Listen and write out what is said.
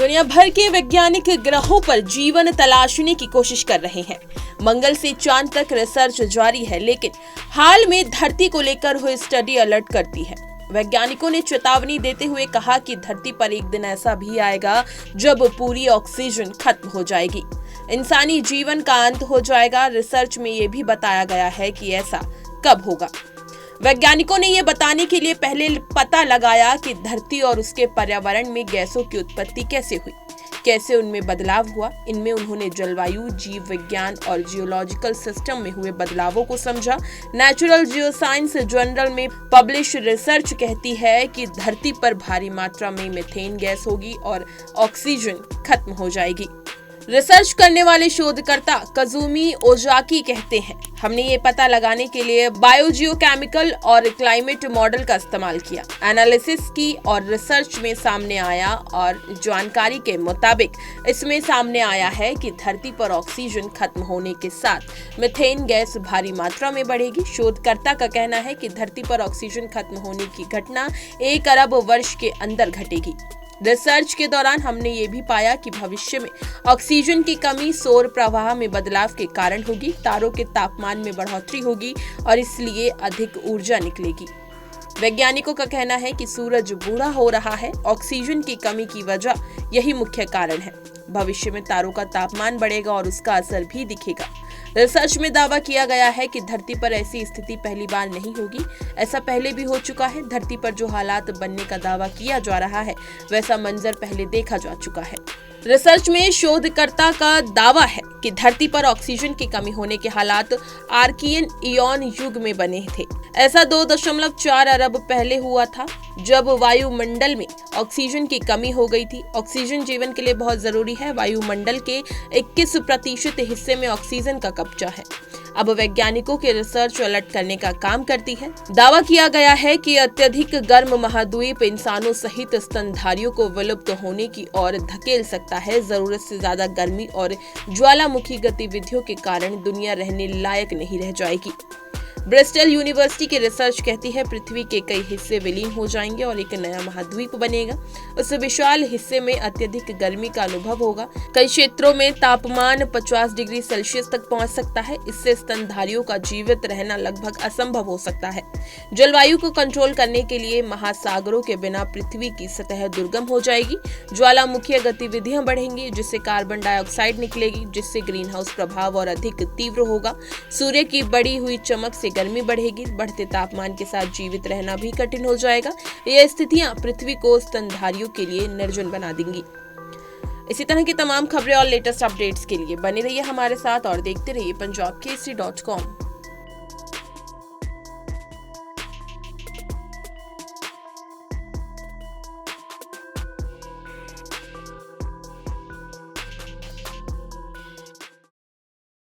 दुनिया भर के वैज्ञानिक ग्रहों पर जीवन तलाशने की कोशिश कर रहे हैं। मंगल से चांद तक रिसर्च जारी है, लेकिन हाल में धरती को लेकर हुई स्टडी अलर्ट करती है। वैज्ञानिकों ने चेतावनी देते हुए कहा कि धरती पर एक दिन ऐसा भी आएगा जब पूरी ऑक्सीजन खत्म हो जाएगी, इंसानी जीवन का अंत हो जाएगा। रिसर्च में ये भी बताया गया है कि ऐसा कब होगा। वैज्ञानिकों ने यह बताने के लिए पहले पता लगाया कि धरती और उसके पर्यावरण में गैसों की उत्पत्ति कैसे हुई, कैसे उनमें बदलाव हुआ। इनमें उन्होंने जलवायु, जीव विज्ञान और जियोलॉजिकल सिस्टम में हुए बदलावों को समझा। नेचुरल जियोसाइंस जर्नल में पब्लिश रिसर्च कहती है कि धरती पर भारी मात्रा में मीथेन गैस होगी और ऑक्सीजन खत्म हो जाएगी। रिसर्च करने वाले शोधकर्ता कजुमी ओजाकी कहते हैं, हमने ये पता लगाने के लिए बायोजियोकेमिकल और क्लाइमेट मॉडल का इस्तेमाल किया, एनालिसिस की और रिसर्च में सामने आया। और जानकारी के मुताबिक इसमें सामने आया है कि धरती पर ऑक्सीजन खत्म होने के साथ मीथेन गैस भारी मात्रा में बढ़ेगी। शोधकर्ता का कहना है कि धरती पर ऑक्सीजन खत्म होने की घटना 1 अरब वर्ष के अंदर घटेगी। रिसर्च के दौरान हमने ये भी पाया कि भविष्य में ऑक्सीजन की कमी सौर प्रवाह में बदलाव के कारण होगी, तारों के तापमान में बढ़ोतरी होगी और इसलिए अधिक ऊर्जा निकलेगी। वैज्ञानिकों का कहना है कि सूरज बूढ़ा हो रहा है, ऑक्सीजन की कमी की वजह यही मुख्य कारण है। भविष्य में तारों का तापमान बढ़ेगा और उसका असर भी दिखेगा। रिसर्च में दावा किया गया है कि धरती पर ऐसी स्थिति पहली बार नहीं होगी, ऐसा पहले भी हो चुका है। धरती पर जो हालात बनने का दावा किया जा रहा है वैसा मंजर पहले देखा जा चुका है। रिसर्च में शोधकर्ता का दावा है कि धरती पर ऑक्सीजन की कमी होने के हालात आर्कियन इयॉन युग में बने थे। ऐसा 2.4 अरब पहले हुआ था, जब वायुमंडल में ऑक्सीजन की कमी हो गई थी। ऑक्सीजन जीवन के लिए बहुत जरूरी है। वायुमंडल के 21% हिस्से में ऑक्सीजन का कब्जा है। अब वैज्ञानिकों के रिसर्च अलर्ट करने का काम करती है। दावा किया गया है कि अत्यधिक गर्म महाद्वीप इंसानों सहित स्तनधारियों को विलुप्त होने की ओर धकेल सकता है। जरूरत से ज्यादा गर्मी और ज्वालामुखी गतिविधियों के कारण दुनिया रहने लायक नहीं रह जाएगी। ब्रिस्टल यूनिवर्सिटी की रिसर्च कहती है पृथ्वी के कई हिस्से विलीन हो जाएंगे और एक नया महाद्वीप बनेगा। उस विशाल हिस्से में अत्यधिक गर्मी का अनुभव होगा। कई क्षेत्रों में तापमान 50 डिग्री सेल्सियस तक पहुंच सकता है। इससे स्तनधारियों का जीवित रहना लगभग असंभव हो सकता है। जलवायु को कंट्रोल करने के लिए महासागरों के बिना पृथ्वी की सतह दुर्गम हो जाएगी। ज्वालामुखी गतिविधियां बढ़ेंगी, जिससे कार्बन डाइऑक्साइड निकलेगी, जिससे ग्रीन हाउस प्रभाव और अधिक तीव्र होगा। सूर्य की बढ़ी हुई चमक से गर्मी बढ़ेगी। बढ़ते तापमान के साथ जीवित रहना भी कठिन हो जाएगा। ये स्थितियां पृथ्वी को स्तनधारियों के लिए निर्जन बना देंगी। इसी तरह की तमाम खबरें और लेटेस्ट अपडेट्स के लिए बने रहिए हमारे साथ और देखते रहिए punjabkesari.com।